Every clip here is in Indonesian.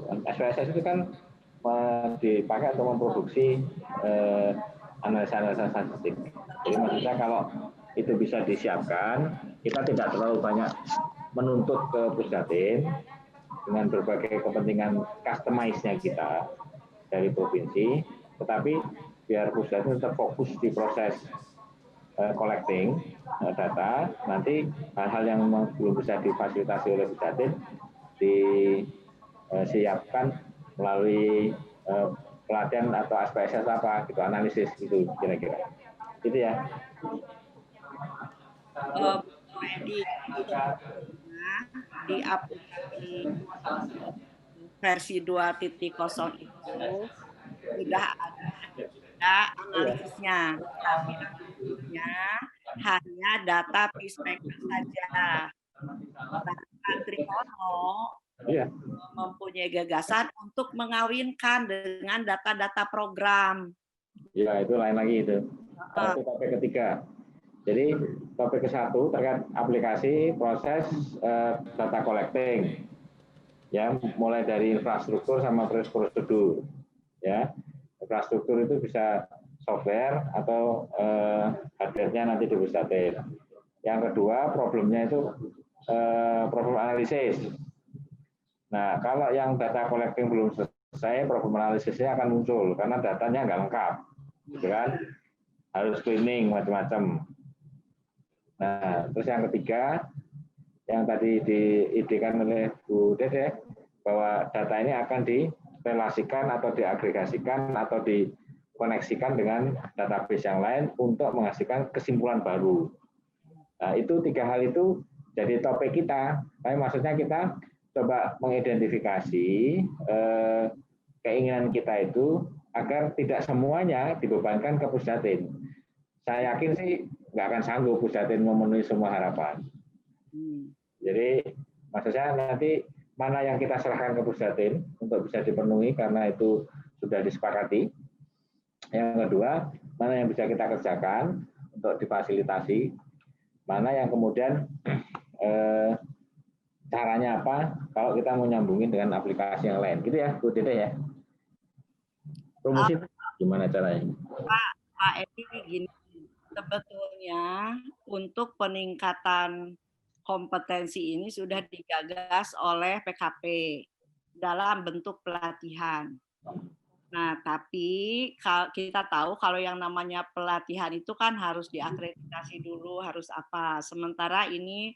SPSS itu kan dipakai untuk memproduksi analisa-analisa statistik. Jadi maksudnya kalau itu bisa disiapkan, kita tidak terlalu banyak menuntut ke Pusdatin dengan berbagai kepentingan customize-nya kita dari provinsi, tetapi biar Pusdatin tetap fokus di proses collecting data, nanti hal-hal yang belum bisa difasilitasi oleh Pusdatin disiapkan melalui pelatihan atau SPSS apa gitu, analisis gitu kira-kira. Gitu ya. Di aplikasi versi 2.0 itu sudah ada analisisnya, tapi analisisnya hanya data Pispeker saja. Nah, Trihono mempunyai gagasan untuk mengawinkan dengan data-data program. Ya, itu lain lagi itu. Itu topik ketiga. Jadi topik ke-1 terkait aplikasi proses data collecting. Ya, mulai dari infrastruktur sama prosedur. Ya, infrastruktur itu bisa software atau hardware-nya nanti di Pusdatin. Yang kedua, problemnya itu problem analisis. Nah, kalau yang data collecting belum selesai, problem analisisnya akan muncul karena datanya nggak lengkap, gitu kan? Harus cleaning macam-macam. Nah, terus yang ketiga, yang tadi diidekan oleh Bu Dede, bahwa data ini akan direlasikan atau diagregasikan atau dikoneksikan dengan database yang lain untuk menghasilkan kesimpulan baru. Nah, itu 3 hal itu jadi topik kita. Tapi maksudnya kita coba mengidentifikasi keinginan kita itu agar tidak semuanya dibebankan ke Pusdatin. Saya yakin sih nggak akan sanggup Pusdatin memenuhi semua harapan. Jadi maksudnya nanti mana yang kita serahkan ke Pusdatin untuk bisa dipenuhi karena itu sudah disepakati. Yang kedua, mana yang bisa kita kerjakan untuk difasilitasi, mana yang kemudian caranya apa kalau kita mau nyambungin dengan aplikasi yang lain, gitu ya, Bu Dede ya. Promosi gimana caranya? Pak Edi gini, sebetulnya untuk peningkatan kompetensi ini sudah digagas oleh PKP dalam bentuk pelatihan. Nah, tapi kita tahu kalau yang namanya pelatihan itu kan harus diakreditasi dulu, harus apa. Sementara ini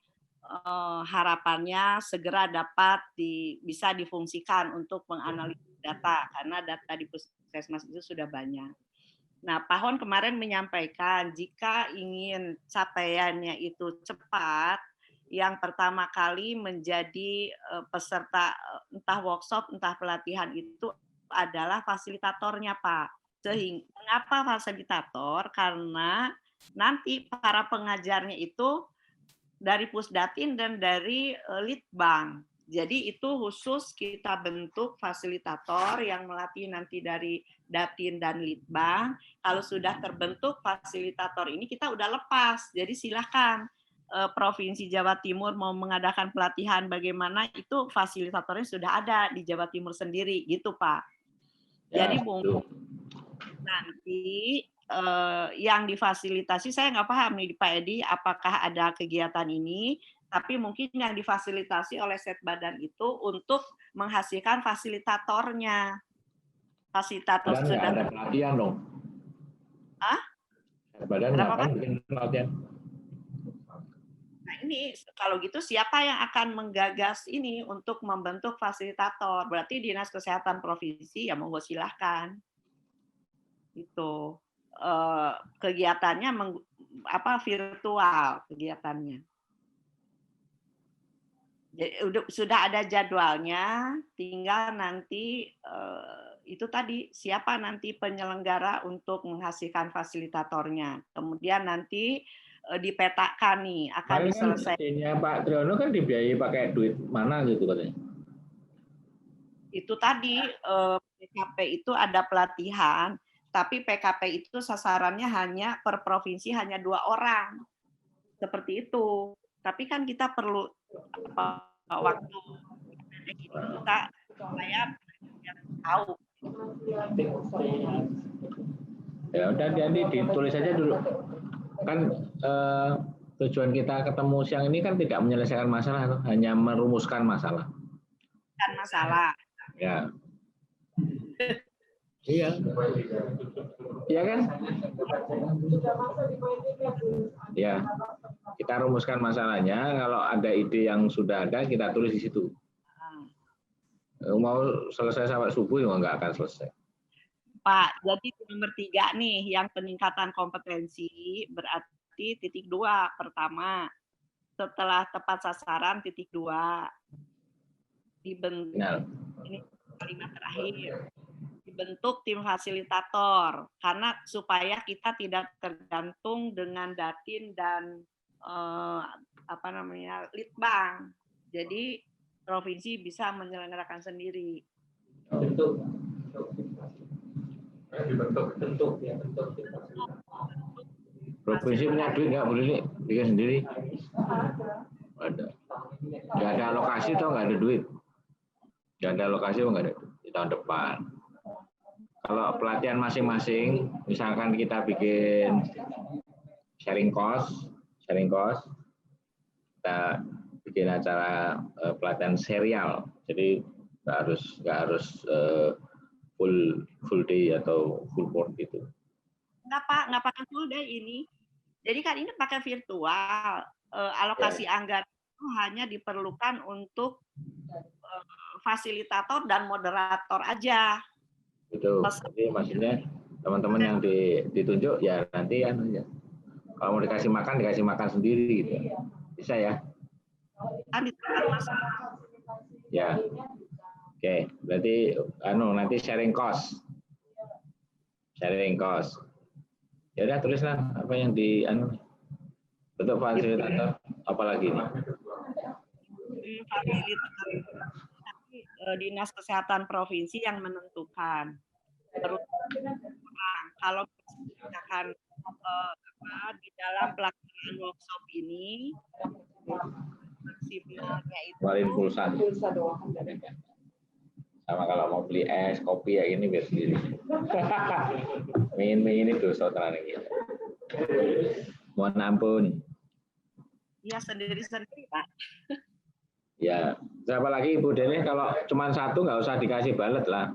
harapannya segera dapat bisa difungsikan untuk menganalisis data, karena data di Puskesmas itu sudah banyak. Nah, Pak Hon kemarin menyampaikan jika ingin capaiannya itu cepat, yang pertama kali menjadi peserta entah workshop, entah pelatihan itu adalah fasilitatornya, Pak. Sehingga mengapa fasilitator? Karena nanti para pengajarnya itu dari Pusdatin dan dari Litbang. Jadi itu khusus kita bentuk fasilitator yang melatih nanti dari Datin dan Litbang. Kalau sudah terbentuk fasilitator ini kita udah lepas. Jadi silakan Provinsi Jawa Timur mau mengadakan pelatihan bagaimana, itu fasilitatornya sudah ada di Jawa Timur sendiri gitu, Pak. Jadi mungkin nanti yang difasilitasi, saya nggak paham nih Pak Edi, apakah ada kegiatan ini, tapi mungkin yang difasilitasi oleh Setbadan itu untuk menghasilkan fasilitatornya. Fasilitator sudah ada pelatihan dong. Badan ngapain bikin pelatihan? Nah ini kalau gitu siapa yang akan menggagas ini untuk membentuk fasilitator? Berarti Dinas Kesehatan Provinsi ya monggo silahkan. Itu kegiatannya virtual kegiatannya. Jadi, sudah ada jadwalnya, tinggal nanti itu tadi siapa nanti penyelenggara untuk menghasilkan fasilitatornya. Kemudian nanti dipetakan nih akan diselesaikan. Pak Triono kan dibiayai pakai duit mana gitu katanya? Itu tadi PKP itu ada pelatihan, tapi PKP itu sasarannya hanya per provinsi hanya 2 orang. Seperti itu. Tapi kan kita perlu waktu kita supaya yang tahu. Ya udah nanti ditulis aja dulu. Kan tujuan kita ketemu siang ini kan tidak menyelesaikan masalah, hanya merumuskan masalah. Kan masalah. Ya. Iya. Iya kan? Ya. Kita rumuskan masalahnya. Kalau ada ide yang sudah ada, kita tulis di situ. Mau selesai sampai subuh, ya nggak akan selesai. Pak, jadi nomor 3 nih, yang peningkatan kompetensi berarti titik 2 pertama. Setelah tepat sasaran titik 2. Dibentuk, ini kalimat terakhir. Dibentuk tim fasilitator karena supaya kita tidak tergantung dengan Datin dan Litbang. Jadi provinsi bisa menyelenggarakan sendiri. Bentuk. Provinsi punya duit nggak boleh nih bikin sendiri? Ada. Nggak ada alokasi atau nggak ada duit? Nggak ada alokasi atau nggak ada duit di tahun depan. Kalau pelatihan masing-masing, misalkan kita bikin sharing cost, kita bikin acara pelatihan serial, jadi nggak harus full day atau full board gitu. Nggak pakai full day ini. Jadi kan ini pakai virtual. Alokasi anggaran itu hanya diperlukan untuk fasilitator dan moderator aja. Itu. Jadi maksudnya teman-teman yang ditunjuk ya nanti ya. Kalau mau dikasih makan sendiri gitu. Bisa ya? Kan ya. Oke, berarti nanti sharing cost. Ya udah tulislah apa yang bentuk fasilitator apalagi nih? Fasilitator Dinas Kesehatan Provinsi yang menentukan. Terus kalau misalkan di dalam pelaksanaan workshop ini maksimalnya itu pulsa doang. Sama kalau mau beli es, kopi ya ini biar sendiri. Mie ini dosa tenan iki. Mohon ampun. Iya sendiri Pak. Ya, siapa lagi Ibu Dene? Kalau cuma satu nggak usah dikasih balet lah.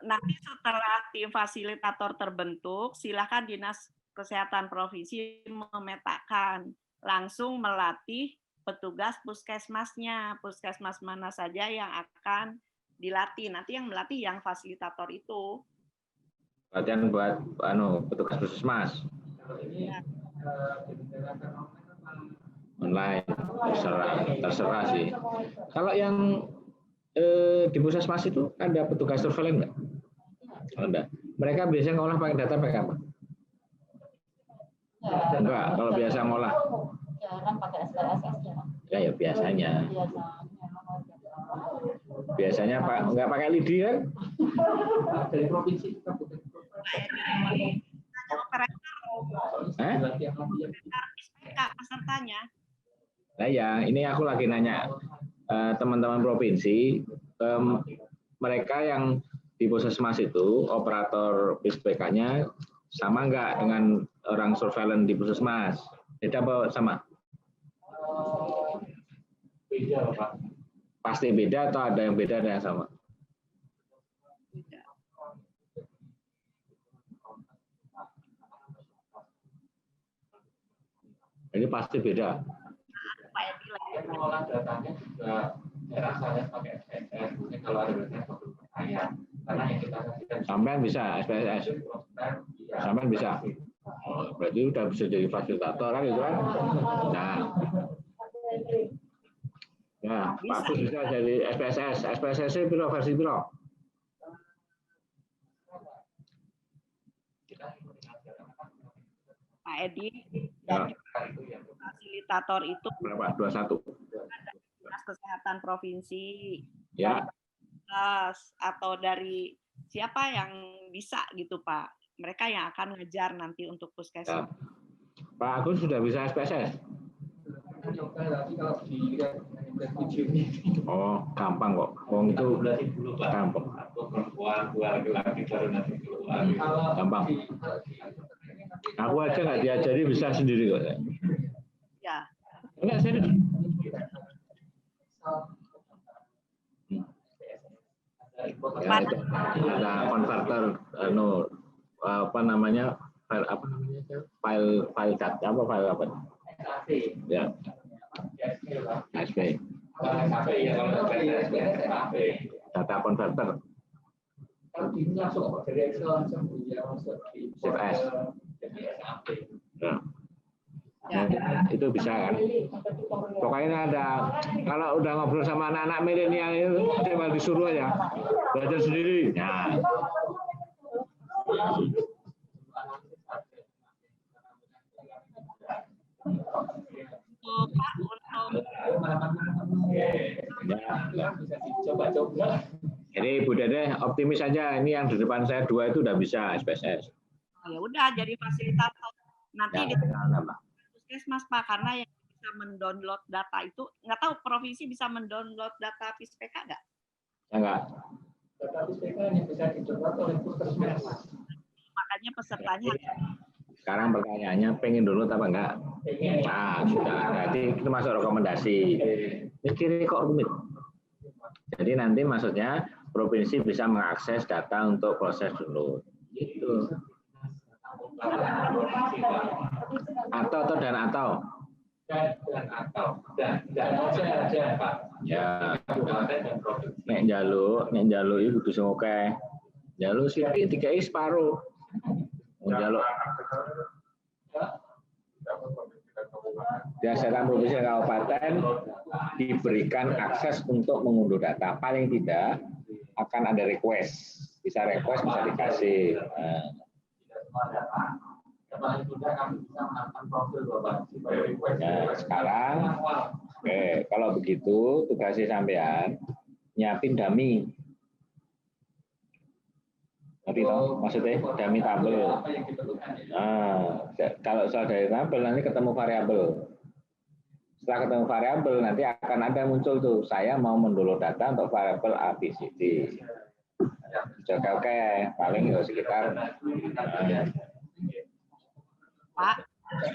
Nanti setelah tim fasilitator terbentuk, silakan Dinas Kesehatan Provinsi memetakan, langsung melatih petugas puskesmasnya, puskesmas mana saja yang akan dilatih. Nanti yang melatih yang fasilitator itu. Latihan buat petugas puskesmas. Ya. Online, terserah sih. Kalau yang di puskesmas itu ada petugas surveillance nggak? Ada. Mereka biasanya ngolah pakai data pakai apa? Enggak, kalau biasa ngolah. Ya kan pakai SPSS ya. Ya biasanya. Biasanya nggak pakai lidi kan? Dari provinsi kita bukan. Pesertanya. Nah ya, ini aku lagi nanya teman-teman provinsi, mereka yang di puskesmas itu operator PSPK-nya sama nggak dengan orang surveillance di puskesmas? Beda apa sama? Beda, Pak. Pasti beda atau ada yang beda ada yang sama? Ini pasti beda. Mengolah datanya juga saya rasa pakai SPSS. Mungkin kalau ada datanya pertanyaan. Karena yang kita kasihkan sampean bisa SPSS. Sampean bisa. Oh, berarti udah bisa jadi fasilitator kan itu kan? Nah. Ya, Pak Agus bisa jadi SPSS. SPSS itu versi berapa? Pak Edi, dan fasilitator itu berapa? 21. Dinas Kesehatan Provinsi. Ya. Atau dari siapa yang bisa gitu Pak? Mereka yang akan ngejar nanti untuk puskesmas. Ya. Pak Agus sudah bisa SPSS? Tapi kalau dilihat Oh, gampang kok. Wong itu gampang. Perempuan, dua laki-laki baru nanti keluar. Gampang. Aku aja nggak diajari bisa sendiri kok. Ya. Enggak serius. Ya, itu ada konverter apa namanya file data apa ya SP data converter CSV ya. Itu bisa kan pokoknya ada kalau udah ngobrol sama anak-anak milenial itu cuma disuruh aja belajar sendiri nah. Jadi Bu Dede optimis saja ini yang di depan saya 2 itu udah bisa SPSS. Ya udah jadi fasilitator nanti Ya, Puskesmas Pak karena yang bisa mendownload data itu nggak tahu provinsi bisa mendownload data PISPK nggak? Ya enggak. Data PISPK hanya bisa didownload oleh Puskesmas. Makanya pesertanya. Sekarang pertanyaannya pengen download apa enggak? Nah, sudah. Jadi itu masuk rekomendasi. Ini kiri kok rumit. Jadi nanti maksudnya provinsi bisa mengakses data untuk proses download. Gitu. Atau dan atau. Pak. Ya. Nek njaluk itu kudu sing akeh. Njaluk sithik dikai separuh. Njaluk Dasar provinsi kabupaten diberikan akses untuk mengunduh data. Paling tidak akan ada request. Bisa request, bisa dikasih. Nah, sekarang, oke, kalau begitu tugasnya sampean nyiapin dummy. Ngerti toh? Maksudnya dummy tabel. Nah, kalau soal dari tabel nanti ketemu variabel. Setelah ketemu variabel nanti akan ada muncul tuh saya mau mendownload data untuk variabel A, B, C, D. Oke, paling ya sekitar. Pak.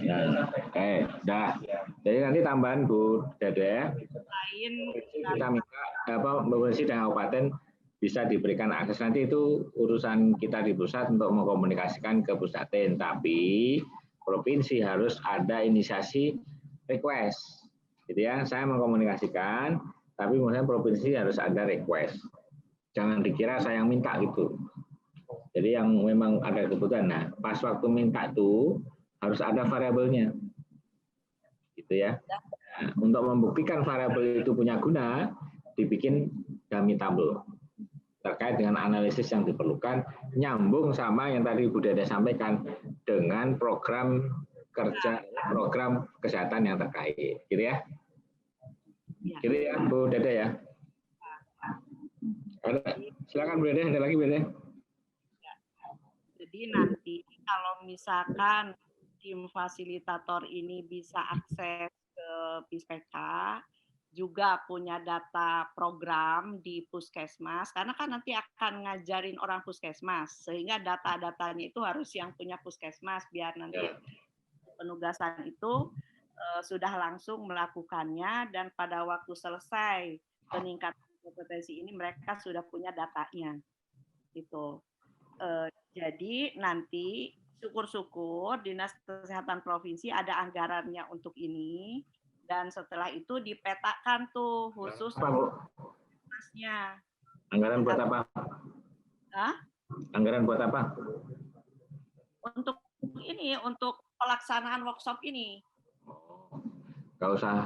Nah, oke, dah. Jadi nanti tambahan Bu Dede. Kita minta provinsi dan kabupaten bisa diberikan akses nanti itu urusan kita di pusat untuk mengkomunikasikan ke Pusdatin. Tapi provinsi harus ada inisiasi request, gitu ya. Saya mengkomunikasikan, tapi maksudnya provinsi harus ada request. Jangan dikira saya yang minta gitu. Jadi yang memang ada kebutuhan. Nah, pas waktu minta tuh harus ada variabelnya, gitu ya. Nah, untuk membuktikan variabel itu punya guna, dibikin dummy tabel terkait dengan analisis yang diperlukan, nyambung sama yang tadi Bu Dede sampaikan dengan program kerja, program kesehatan yang terkait, gitu ya. Gitu ya, Bu Dede ya. Silakan Bu Dede, ada lagi Bu Dede. Jadi nanti kalau misalkan tim fasilitator ini bisa akses ke PISPK, juga punya data program di puskesmas, karena kan nanti akan ngajarin orang puskesmas, sehingga data-datanya itu harus yang punya puskesmas, biar nanti penugasan itu sudah langsung melakukannya, dan pada waktu selesai peningkatan kompetensi ini mereka sudah punya datanya. Gitu. Jadi nanti syukur-syukur Dinas Kesehatan Provinsi ada anggarannya untuk ini, dan setelah itu dipetakan tuh khusus masnya. Anggaran buat apa? Hah? Anggaran buat apa? Untuk ini, untuk pelaksanaan workshop ini. Nggak usah,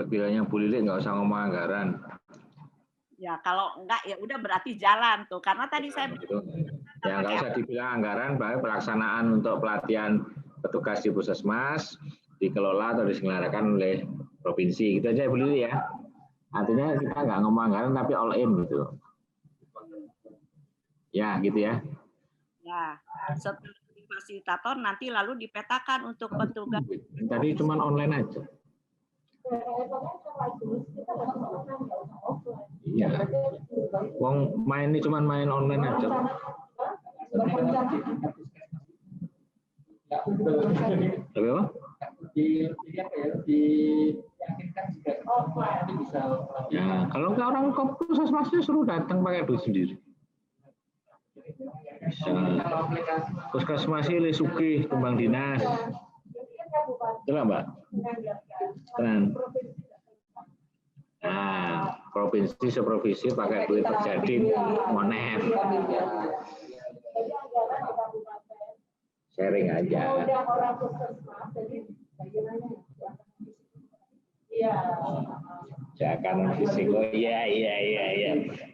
bilangnya Bu Lili nggak usah ngomong anggaran. Ya kalau enggak ya udah berarti jalan tuh, karena tadi saya gitu. Ya nggak usah dibilang anggaran, bahwa pelaksanaan untuk pelatihan petugas di puskesmas dikelola atau diselenggarakan oleh provinsi, gitu aja Bu Lili ya. Artinya kita nggak ngomong anggaran tapi all in gitu. Ya gitu ya. Ya, setelah fasilitator nanti lalu dipetakan untuk petugas. Tadi cuma online aja. Iya. Wong main ini cuma main online aja. Tapi apa? Ya, kalau nggak orang puskesmasnya suruh datang pakai duit sendiri. Bisa. Puskesmasnya le sugih tumbang dinas. Betul Mbak? Tenang. Nah, provinsi seprovinsi pakai duit terjadi monet. Sharing aja. Saya akan fisik. Oh iya.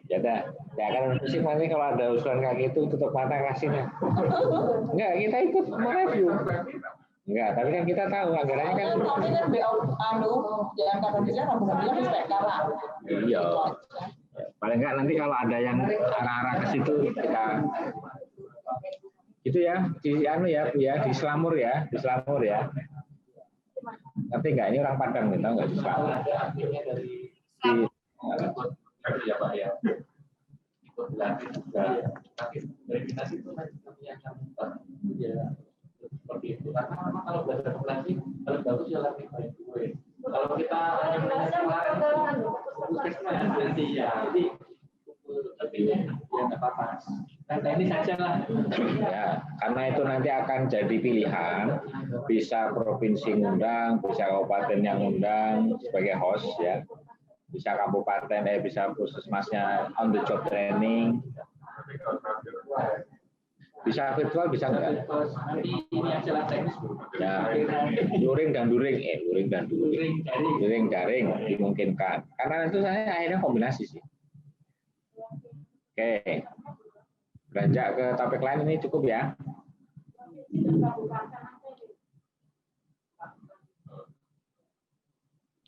Jadi saya akan fisik nanti kalau ada usulan kayak gitu tutup mata kasihnya. Enggak, kita ikut mereview. Enggak, tapi kan kita tahu anggarannya kan. Iya. Paling enggak nanti kalau ada yang arah-arah ke situ kita itu ya di anu ya Bu ya, di Selamur ya, di Selamur ya. Tapi enggak, ini orang Padang nih, tahu enggak di Selamur. Ya Pak ya. Ikut dilatih juga. Tapi verifikasi itu yang ya seperti itu. Karena memang kalau belajar pelatih, kalau bagus ya latih baik gue. Kalau kita hanya belajar kemarin, puskesmas nanti ya, jadi lebihnya ya nggak apa-apa. Nah ini saja lah. Ya, karena itu nanti akan jadi pilihan, bisa provinsi ngundang, bisa kabupaten yang ngundang sebagai host ya, bisa kabupaten, bisa puskesmasnya on the job training, bisa virtual, bisa enggak? Nanti ini aja lah teknis. Ya, luring dan daring dimungkinkan. Karena itu saya akhirnya kombinasi sih. Oke, beranjak ke topik lain ini cukup ya.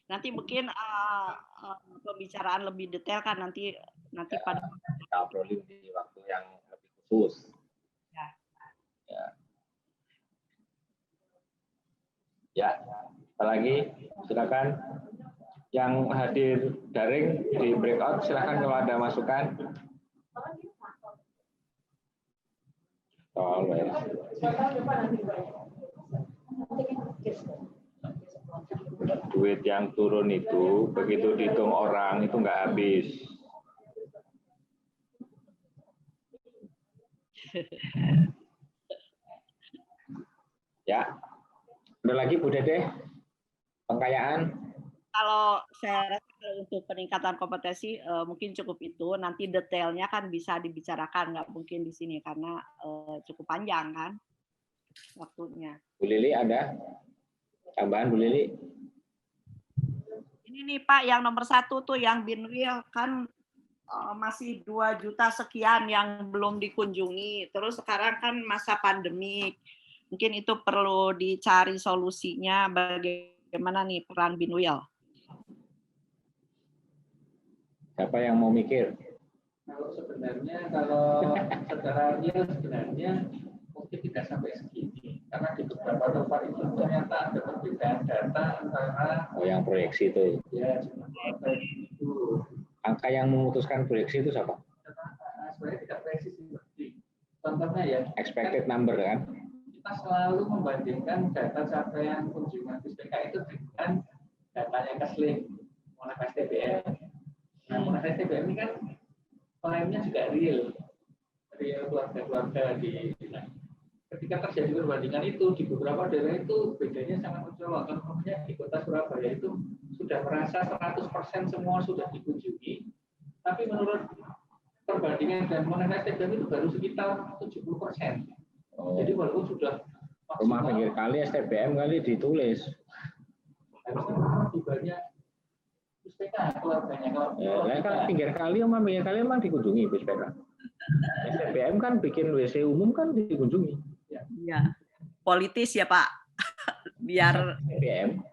Nanti mungkin pembicaraan lebih detail kan nanti pada kita obrolin di waktu yang lebih khusus. Ya, apalagi silakan yang hadir daring di breakout silakan kalau ada masukan. Duit yang turun itu begitu dihitung orang itu nggak habis. Ya, ada lagi Bu Dede? Pengkayaan? Kalau saya rasa untuk peningkatan kompetensi mungkin cukup itu. Nanti detailnya kan bisa dibicarakan, nggak mungkin di sini karena cukup panjang kan waktunya. Bu Lili ada tambahan Bu Lili? Ini nih Pak, yang nomor 1 tuh yang Binwil kan masih 2 juta sekian yang belum dikunjungi. Terus sekarang kan masa pandemik. Mungkin itu perlu dicari solusinya bagaimana nih peran Binwil. Siapa yang mau mikir? Kalau secara real sebenarnya mungkin tidak sampai segini karena di beberapa tempat itu ternyata ada perbedaan data antara yang proyeksi itu. Ya, itu. Angka yang memutuskan proyeksi itu siapa? Sebenarnya tidak proyeksi sih. Contohnya ya. Expected number kan? Kita selalu membandingkan data capaian kunjungan PSBK itu dengan datanya Kesling, Monetas TBM. Nah, Monetas TBM ini kan klaimnya juga real keluarga-keluarga di. Nah, ketika terjadi perbandingan itu di beberapa daerah itu bedanya sangat mencolok. Contohnya di kota Surabaya itu sudah merasa 100% semua sudah dikunjungi, tapi menurut perbandingan dan Monetas TBM itu baru sekitar 70%. Jadi walaupun sudah rumah pinggir kali STBM kali ditulis. Harusnya lebih banyak PSBK keluarganya. Kalau pinggir kali sama pinggir kali emang dikunjungi PSBK. STBM kan bikin WC umum kan dikunjungi. Iya. Politis ya Pak. Biar STBM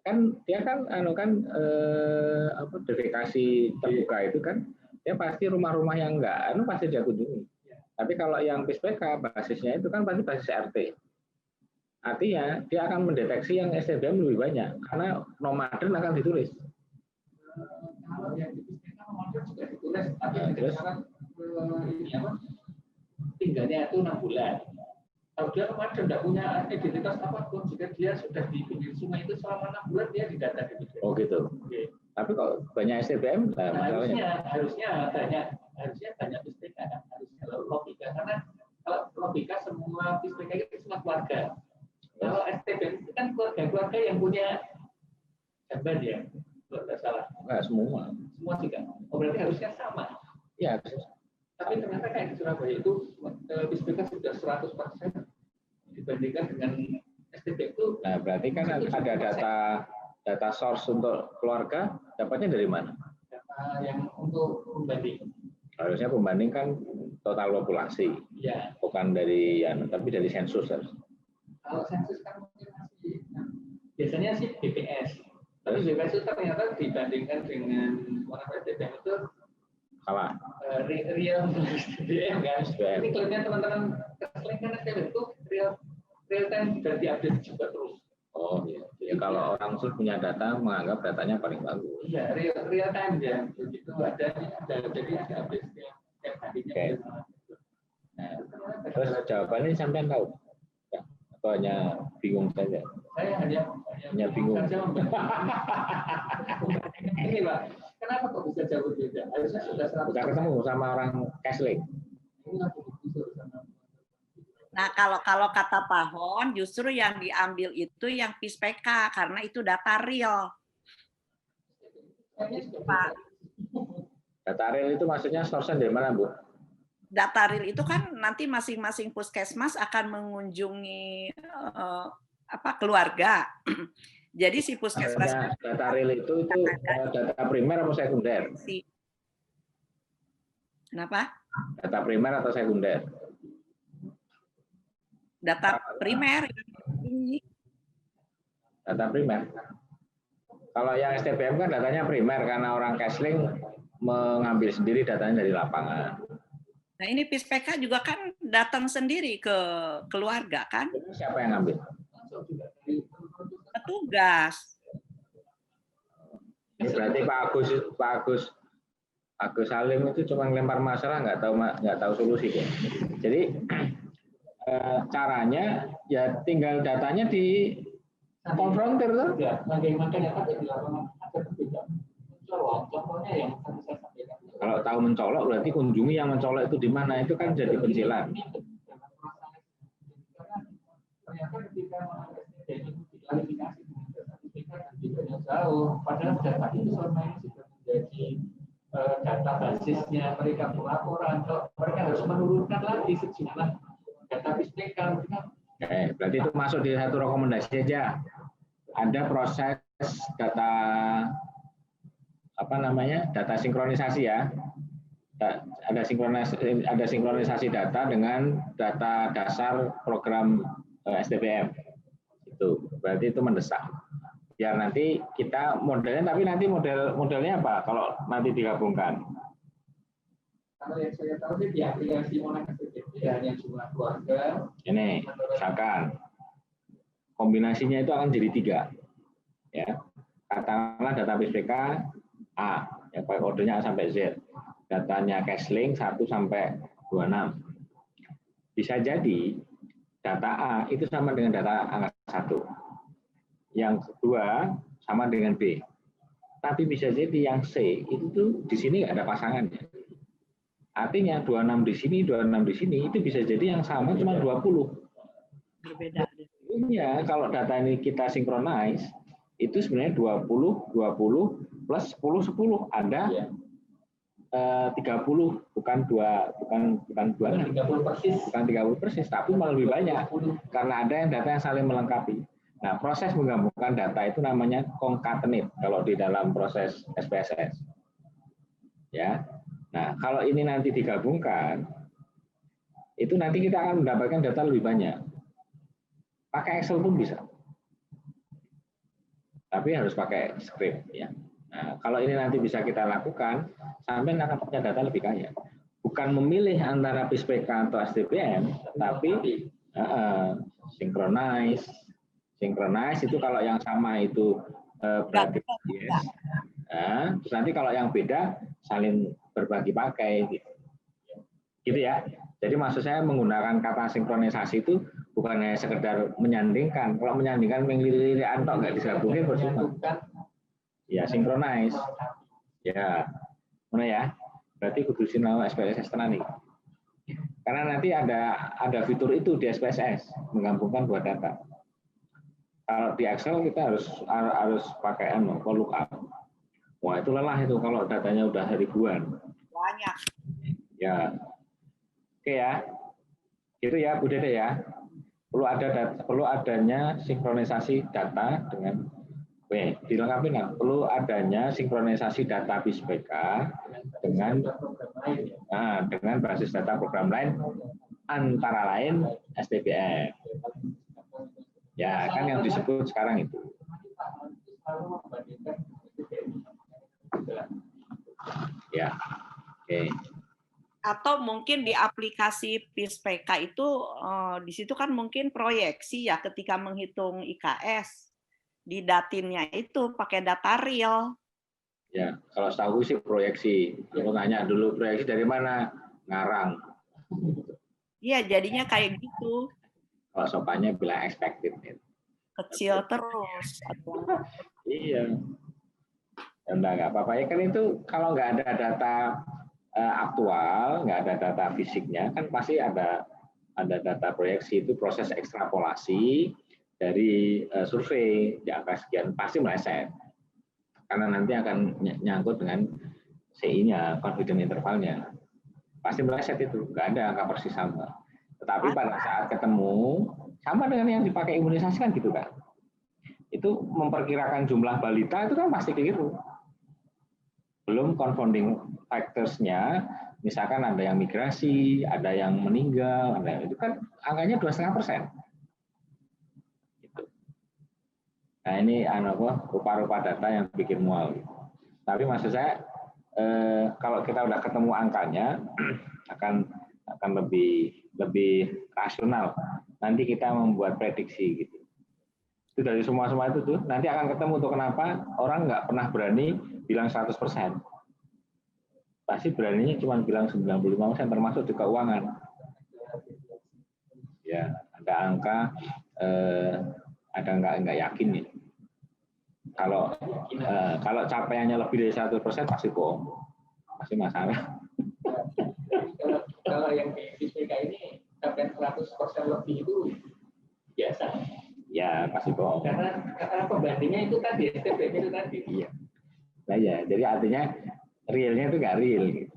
kan dia kan defekasi terbuka itu kan dia pasti rumah-rumah yang enggak pasti dia kunjungi. Tapi kalau yang PSBK basisnya itu kan pasti basis RT. Artinya dia akan mendeteksi yang STBM lebih banyak karena nomaden akan ditulis. Kalau yang nomaden juga ditulis, tapi dengan syarat ini apa? Tinggalnya itu 6 bulan. Kalau dia nomaden tidak punya identitas apapun, jika dia sudah di pinggir sungai itu selama 6 bulan dia didata di pinggir. Oh gitu. Oke. Tapi kalau banyak STBM, nah, masalahnya harusnya banyak PSPK, harusnya logika, karena kalau logika semua PSPK itu semua keluarga. Kalau STBM itu kan keluarga yang punya jamban ya, kalau tidak salah. Enggak semua. Semua juga. Oh, berarti harusnya sama. Ya. Tapi ternyata kayak di Surabaya itu PSPK sudah 100% dibandingkan dengan STBM itu. Nah, berarti kan ada data source untuk keluarga, dapatnya dari mana? Data yang untuk pembanding. Harusnya pembanding kan total populasi, ya. Bukan dari tapi dari sensus. Kalau sensus kan mungkin masih, biasanya sih BPS. Tapi BPS itu ternyata dibandingkan dengan orang STBM itu kalah. Real STBM kan. STBM. Ini klaimnya teman-teman keselingan STBM itu real time dan diupdate juga terus. Oh iya. Jadi kalau orang sudah punya data menganggap datanya paling bagus. Iya, real time ya. Begitu ada jadi ada update setiap harinya. Okay. Nah, terus jawabannya sampean tahu? Ya, atau hanya bingung saja? Saya hanya bingung. Ini Pak, kenapa kok bisa jauh berbeda? Harusnya sudah 100%. Sudah ketemu sama orang Kesling. Nah, kalau kata Pak Hon, justru yang diambil itu yang PISPK karena itu data real. Pak. Data real itu maksudnya source dari mana, Bu? Data real itu kan nanti masing-masing puskesmas akan mengunjungi keluarga. Jadi si puskesmas data real itu data primer atau sekunder? Kenapa? Data primer atau sekunder? Data primer. Data primer. Kalau yang STBM kan datanya primer karena orang Kesling mengambil sendiri datanya dari lapangan. Nah ini PISPK juga kan datang sendiri ke keluarga kan? Siapa yang ngambil? Petugas. Ini berarti Pak Agus Salim itu cuma ngelempar masalah nggak tahu solusi ya. Jadi caranya ya tinggal datanya di konfrontir tuh. Ya, makanya tapi di lapangan ada perbedaan. Contohnya yang saya sampaikan. Kalau tahu mencolok berarti kunjungi yang mencolok itu di mana, itu kan jadi pencilan. Ternyata ketika klarifikasi dengan data PPK dan juga jauh, padahal data itu selama ini sudah menjadi data basisnya mereka pelaporan. Mereka harus menurunkan lagi sejumlah data PPK. Berarti itu masuk di satu rekomendasi aja. Ada proses data data sinkronisasi ya. Ada sinkronisasi data dengan data dasar program STBM. Itu berarti itu mendesak. Biar nanti kita modelnya, tapi nanti modelnya apa kalau nanti digabungkan? Kalau yang saya tahu sih di aplikasi Monex hanya jumlah keluarga. Ini misalkan kombinasinya itu akan jadi 3. Ya. Katakanlah data PSPK A, ya pakai kodenya A sampai Z. Datanya Kesling 1 sampai 26. Bisa jadi data A itu sama dengan data angka 1. Yang kedua sama dengan B. Tapi bisa jadi yang C itu tuh di sini nggak ada pasangannya. Artinya 26 di sini, 26 di sini itu bisa jadi yang sama cuma 20. Berbeda. Ya, kalau data ini kita synchronize itu sebenarnya 20 plus 10 10 ada 30 bukan 30 persis. Bukan 30 persis, tapi malah lebih banyak karena ada yang data yang saling melengkapi. Nah, proses menggabungkan data itu namanya concatenate kalau di dalam proses SPSS. Ya. Nah, kalau ini nanti digabungkan, itu nanti kita akan mendapatkan data lebih banyak. Pakai Excel pun bisa. Tapi harus pakai script ya. Nah, kalau ini nanti bisa kita lakukan, sampai akan punya data lebih kaya. Bukan memilih antara PISPK atau STBM, tapi Synchronize. Synchronize itu kalau yang sama itu berarti yes. Nah, terus nanti kalau yang beda saling berbagi pakai gitu ya. Jadi maksud saya menggunakan kata sinkronisasi itu bukan hanya sekedar menyandingkan. Kalau menyandingkan menglirik antok nggak disambungin percuma. Ya synchronize. Ya, mana ya? Berarti kudu sinau SPSS tenan nih. Karena nanti ada fitur itu di SPSS menggabungkan dua data. Kalau di Excel kita harus pakai lookup. Wah itu lelah itu kalau datanya udah ribuan. Banyak. Ya, oke ya, gitu ya Bu Dede ya. Perlu adanya sinkronisasi data dengan, dilengkapi nggak? Perlu adanya sinkronisasi data BISPK dengan basis data program lain, antara lain STBF. Ya, kan yang disebut sekarang itu. Ya, oke. Atau mungkin di aplikasi PISPK itu, di situ kan mungkin proyeksi ya ketika menghitung IKS. Di datinnya itu pakai data real. Ya, kalau setahu sih proyeksi. Kalau nanya dulu proyeksi dari mana? Ngarang. Iya, jadinya kayak gitu. Kalau sopannya bilang expected. Kecil terus. Iya. Ya, nggak apa-apa ya kan itu kalau nggak ada data aktual, nggak ada data fisiknya, kan pasti ada data proyeksi itu proses ekstrapolasi dari survei di angka sekian pasti meleset karena nanti akan nyangkut dengan CI-nya, confidence intervalnya, pasti meleset itu, nggak ada angka persis sama. Tetapi pada saat ketemu sama dengan yang dipakai imunisasi kan gitu kan, itu memperkirakan jumlah balita itu kan pasti keliru. Belum confounding factors-nya, misalkan ada yang migrasi, ada yang meninggal, itu kan angkanya 2,5%. Gitu. Nah ini rupa-rupa data yang bikin mual. Tapi maksud saya, kalau kita udah ketemu angkanya, akan lebih rasional. Nanti kita membuat prediksi gitu. Itu dari semua itu tuh nanti akan ketemu tuh kenapa orang nggak pernah berani bilang 100%. Pasti beraninya cuma bilang 95% termasuk di keuangan. Ya, ada angka ada nggak yakin nih. Kalau capaiannya lebih dari 100% pasti bohong. Pasti masalah. Kalau yang di PPK ini capaian 100% lebih itu biasa. Ya, pasti bohong. Karena pembandingnya itu tadi, STBF itu tadi. Iya. Nah ya, jadi artinya realnya itu nggak real. Gitu.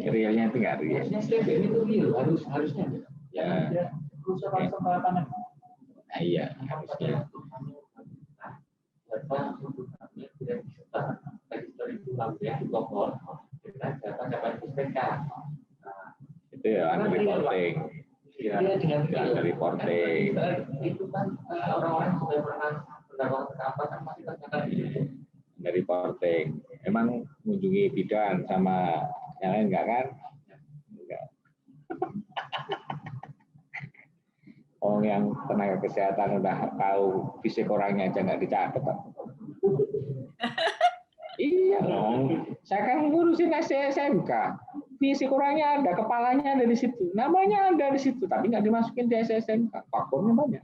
Realnya itu nggak real. Harusnya STBF itu real, harusnya. Ya. Nah, iya, harusnya. Itu ya, ada reporting. Iya, dengan ada reporting. Itu kan orang-orang sudah pernah mendapatkan apa kan pasti tercatat ada reporting. Emang mengunjungi bidan sama yang lain enggak kan? Enggak. Orang yang tenaga kesehatan udah tahu fisik orangnya aja nggak dicatat. Iya dong. Saya kan ngurusin SMK. Fisik orangnya ada, kepalanya ada di situ, namanya ada di situ, tapi nggak dimasukin di SMK. Faktornya banyak.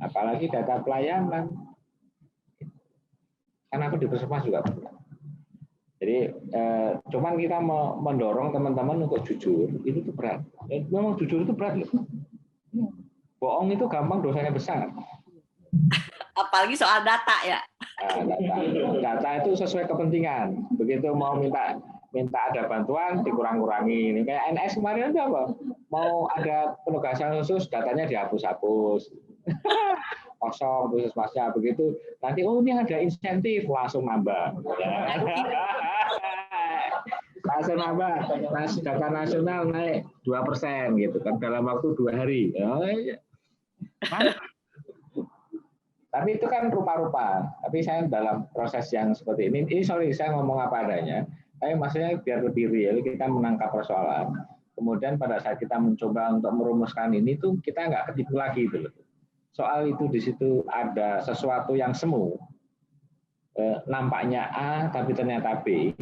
Apalagi data pelayanan. Kan aku di Puskesmas juga. Jadi cuman kita mendorong teman-teman untuk jujur, itu tuh berat. Memang jujur itu berat. Bohong itu gampang, dosanya besar. Apalagi soal data ya. Nah, data itu sesuai kepentingan. Begitu mau minta ada bantuan dikurang-kurangi. Ini kayak NS kemarin itu apa? Mau ada penugasan khusus, datanya dihapus-hapus. Kosong puskesmasnya begitu. Nanti ini ada insentif, langsung nambah. Langsung nambah. Data nasional naik 2% gitu kan dalam waktu 2 hari. Tapi itu kan rupa-rupa. Tapi saya dalam proses yang seperti ini sorry saya ngomong apa adanya. Tapi maksudnya biar lebih real kita menangkap persoalan. kemudian pada saat kita mencoba untuk merumuskan ini tuh kita nggak ketipu lagi gitu loh. Soal itu di situ ada sesuatu yang semu, nampaknya A tapi ternyata B,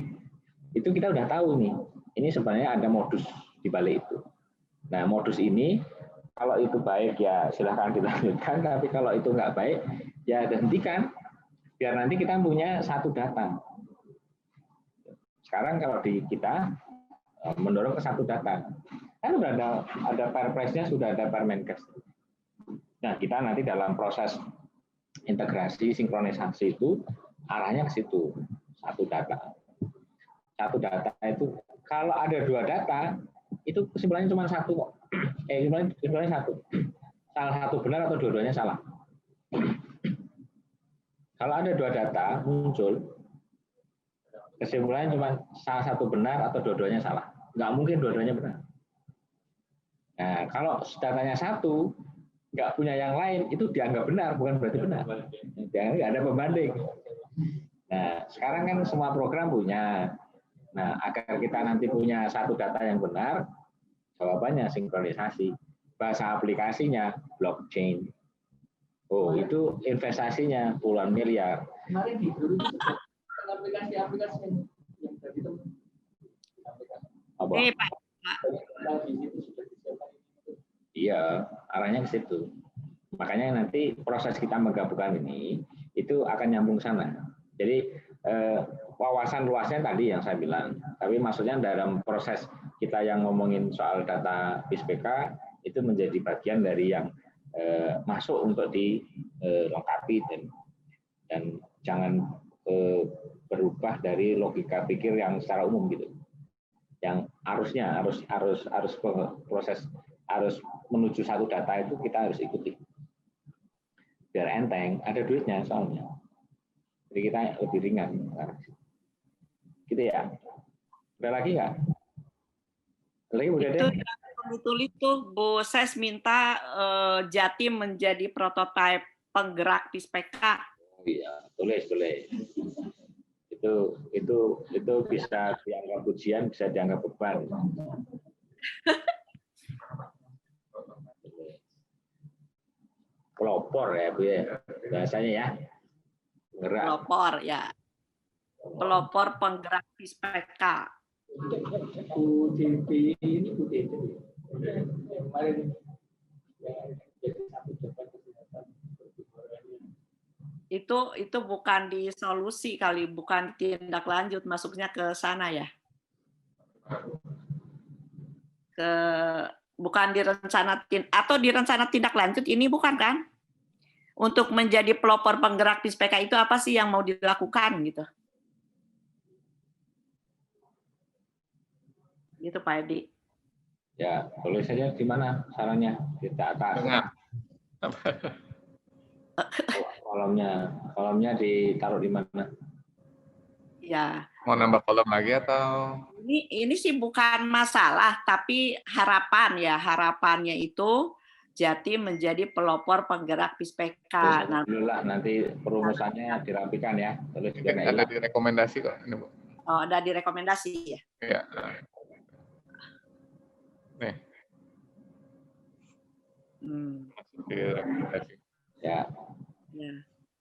itu kita udah tahu nih. Ini sebenarnya ada modus di balik itu. Nah, modus ini kalau itu baik ya silahkan dilanjutkan, tapi kalau itu nggak baik ya hentikan, biar nanti kita punya satu data. Sekarang kalau di kita mendorong ke satu data, kan sudah ada Perpresnya, sudah ada Permenkes. Nah, kita nanti dalam proses integrasi, sinkronisasi itu arahnya ke situ, satu data. Satu data itu, kalau ada dua data, itu kesimpulannya cuma satu kok. Kesimpulannya satu. Salah satu benar atau dua-duanya salah. Kalau ada dua data muncul, kesimpulannya cuma salah satu benar atau dua-duanya salah. Nggak mungkin dua-duanya benar. Nah, kalau datanya satu, nggak punya yang lain, itu dianggap benar, bukan berarti benar. Dianggap nggak ada pembanding. Nah, sekarang kan semua program punya. Nah, agar kita nanti punya satu data yang benar, jawabannya sinkronisasi. Bahasa aplikasinya blockchain. Oh, itu investasinya puluhan miliar. Kemarin di dulu aplikasi-aplikasi yang tadi itu. Apa? Pak. Iya, arahnya ke situ. Makanya nanti proses kita menggabungkan ini itu akan nyambung sana. Jadi wawasan luasnya tadi yang saya bilang, tapi maksudnya dalam proses kita yang ngomongin soal data PISPK itu menjadi bagian dari yang masuk untuk dilengkapi dan jangan berubah dari logika pikir yang secara umum gitu. Yang harusnya harus proses harus menuju satu data itu kita harus ikuti. Biar enteng, ada duitnya soalnya. Jadi kita lebih ringan. Gitu ya. Ada lagi nggak? Lagi udah deh. Itu Bu Ses minta Jatim menjadi prototipe penggerak PISPK. Oh iya, tulis. Itu bisa dianggap ujian, bisa dianggap beban. Pelopor ya Bu ya, bahasanya ya. Penggerak. Pelopor ya. Pelopor penggerak PISPK. UTP ini UTP. Kemarin Itu bukan di solusi kali, bukan tindak lanjut, masuknya ke sana ya. Bukan di rencana atau di rencana tindak lanjut ini bukan kan? Untuk menjadi pelopor penggerak PISPK itu apa sih yang mau dilakukan gitu? Gitu Pak Edi. Ya, tulis saja di mana sarannya, di atas. Kolomnya ditaruh di mana? Ya. Mau nambah kolom lagi atau? Ini sih bukan masalah, tapi harapannya itu Jatim menjadi pelopor penggerak PISPK. Alhamdulillah, nanti perumusannya dirapikan ya. Tulis Ada di rekomendasi kok ini, Bu. Oh, ada di rekomendasi ya? Iya. Nih. Di rekomendasi. Ya.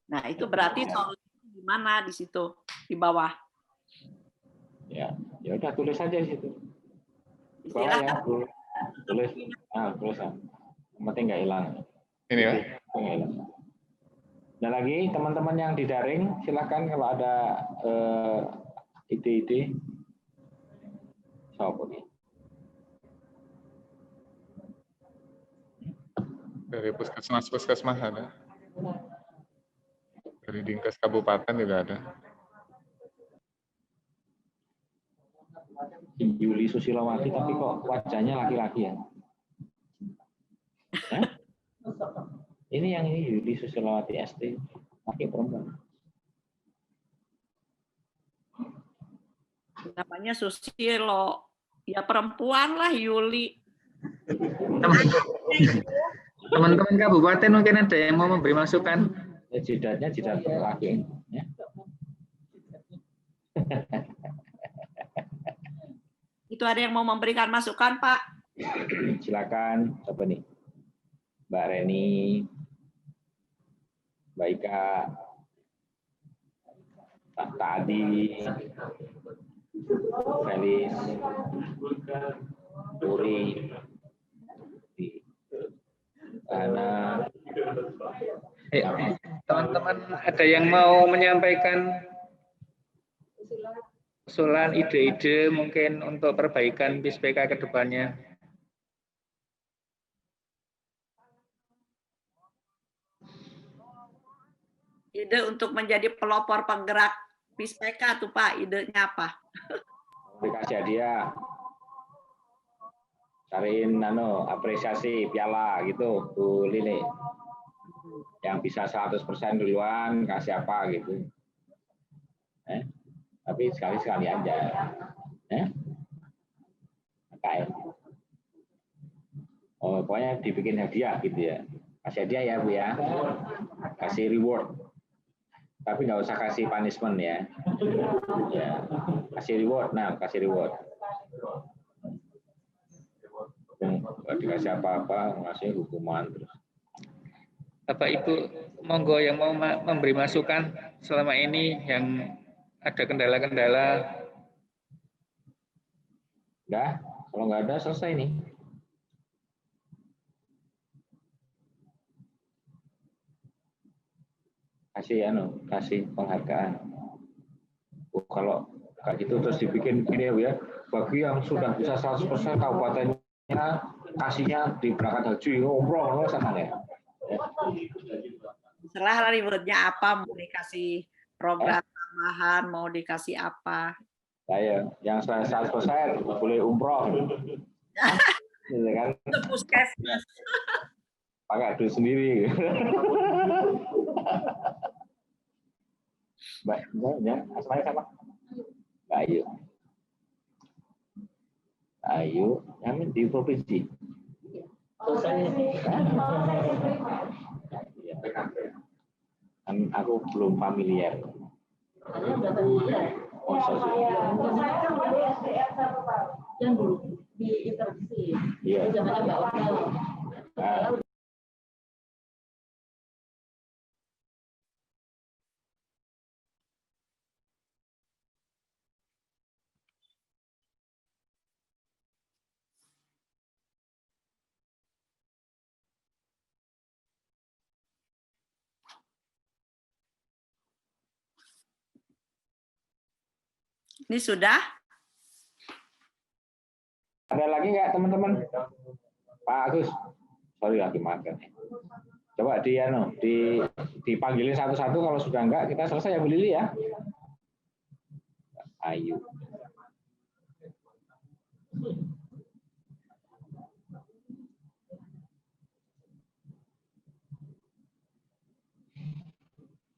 Nah, itu berarti solusi di mana di situ di bawah? Ya udah tulis saja di situ. Di bawah ya, tulis. Tulis. Yang penting nggak hilang. Ini ya. Dan lagi teman-teman yang di daring, silakan kalau ada ide-ide. Siapa nih? Dari puskesmas ada. Dari Dinkes Kabupaten juga ada. Yuli Susilowati, tapi kok wajahnya laki-laki ya? Ini yang ini Yuli Susilowati ST, laki perempuan. Namanya Susilo, ya perempuan lah Yuli. Teman-teman kabupaten mungkin ada yang mau memberi masukan. Jidatnya jidat laki. Ya. Itu ada yang mau memberikan masukan, Pak? Silakan, siapa nih? Mbak Reni, Mbak Ika, Pak Tadi, Felis, Puri, Ana. Teman-teman ada yang mau menyampaikan usulan ide-ide mungkin untuk perbaikan PISPK ke depannya? Ide untuk menjadi pelopor penggerak PISPK tuh Pak, idenya apa? Dikasih hadiah. Cariin apresiasi piala gitu, Bu Lini. Yang bisa 100% duluan kasih apa gitu. Tapi sekali-sekali aja. KM. Oh, pokoknya dibikin hadiah gitu ya. Kasih hadiah ya, Bu ya. Kasih reward. Tapi nggak usah kasih punishment ya. Ya. Kasih reward, kasih reward. Nggak dikasih apa-apa, ngasih hukuman terus. Bapak Ibu, monggo yang mau memberi masukan selama ini yang ada kendala-kendala. Udah, kalau nggak ada selesai nih. Kasih penghargaan. Kalau kayak gitu terus dibikin gini ya, bagi yang sudah bisa 100% kabupatennya kasihnya di berangkat haji, umroh sana ya. Serah rewardnya apa, mau dikasih program tambahan, mau dikasih apa. Saya yang 100% boleh umroh. Gitu kan? Itu puskesmas. Pakai duit sendiri. Mbaknya, asmanya sama? Mbak Ayu. Ayu, yang di provinsi. Kan aku belum familiar. Yang dulu di intervisi, zamannya Mbak Otel. Ini sudah? Ada lagi nggak teman-teman? Pak Agus, sorry lagi makan. Coba dipanggilin satu-satu, kalau sudah enggak kita selesai ya Bu Lili ya. Ayu.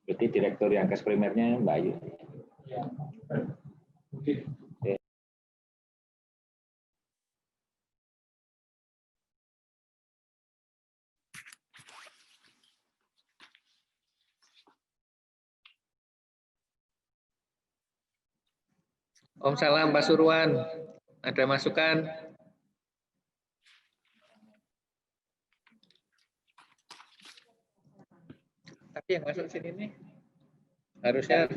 Berarti direktur yang kes primernya Mbak Ayu. Om salam Pak Surwan, ada masukan? Tapi yang masuk sini nih harusnya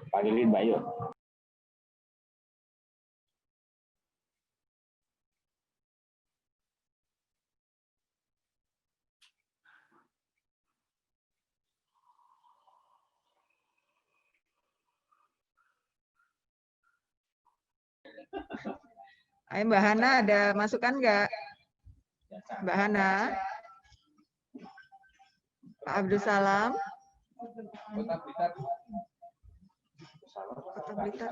panggilin Mbak Ayu. Ayo Mbak Hana, ada masukan nggak? Mbak Hana? Pak Abdul Salam? Kota Blitar.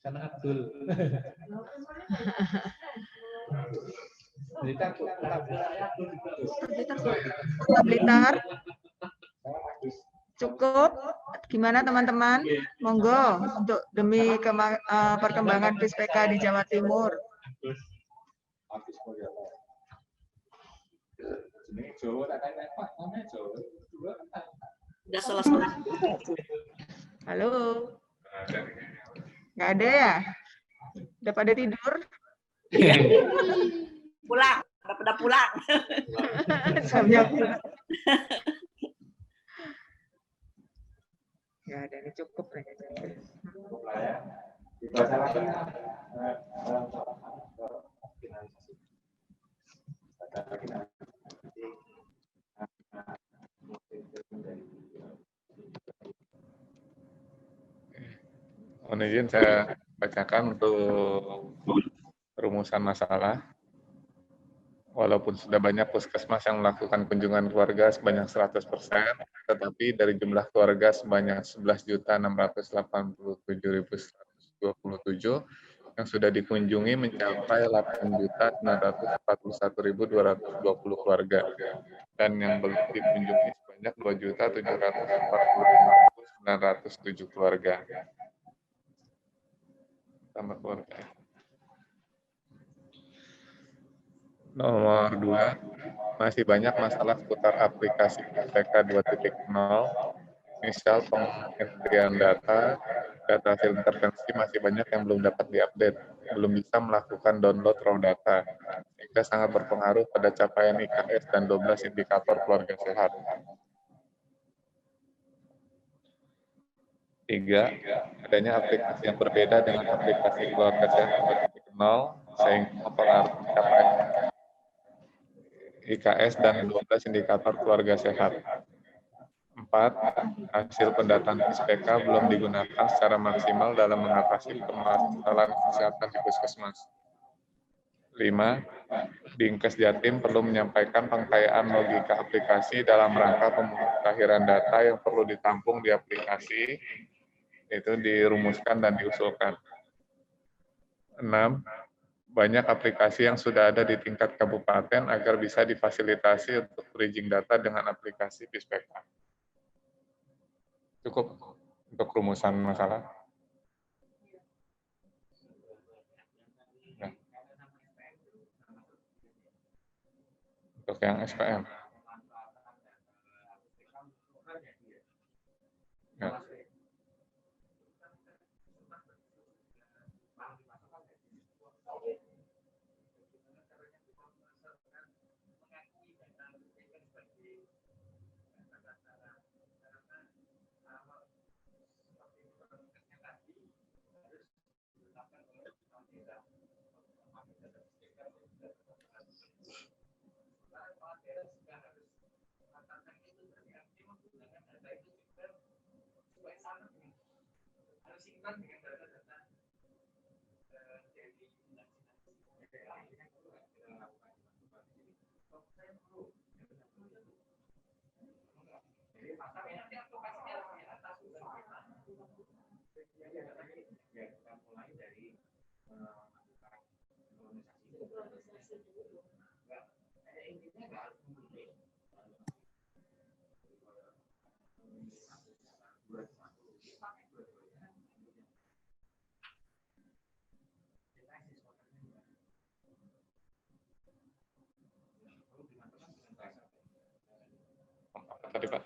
Sana Abdul. Kota Blitar. Cukup? Gimana teman-teman? Monggo untuk demi perkembangan PISPK di Jawa Timur. Udah selesai. Halo. Nggak ada ya? Udah pada tidur? Pulang, udah pada pulang. Jamnya pulang. Ya, ada ini cukup nih. Cukup lah ya. Dibaca lagi. Mohon izin saya bacakan untuk rumusan masalah. Walaupun sudah banyak puskesmas yang melakukan kunjungan keluarga sebanyak 100%, tetapi dari jumlah keluarga sebanyak 11.687.127 yang sudah dikunjungi mencapai 8.941.220 keluarga, dan yang belum dikunjungi sebanyak 2.745.907 keluarga. Tambah keluarga. Nomor 2, masih banyak masalah seputar aplikasi PPK 2.0, misal pengendalian data hasil intervensi masih banyak yang belum dapat diupdate, belum bisa melakukan download raw data, sehingga sangat berpengaruh pada capaian IKS dan 12 indikator keluarga sehat. 3, adanya aplikasi yang berbeda dengan aplikasi keluarga sehat 2.0, sehingga mempengaruhi capaian IKS dan 12 indikator keluarga sehat. 4, hasil pendataan SPK belum digunakan secara maksimal dalam mengatasi permasalahan kesehatan di puskesmas. 5, Dinkes Jatim perlu menyampaikan pengkayaan logika aplikasi dalam rangka pemutahiran data yang perlu ditampung di aplikasi, itu dirumuskan dan diusulkan. 6, banyak aplikasi yang sudah ada di tingkat kabupaten agar bisa difasilitasi untuk bridging data dengan aplikasi Pispeka. Cukup untuk rumusan masalah. Nah. Untuk yang SPM. Nah. Apa tadi, Pak?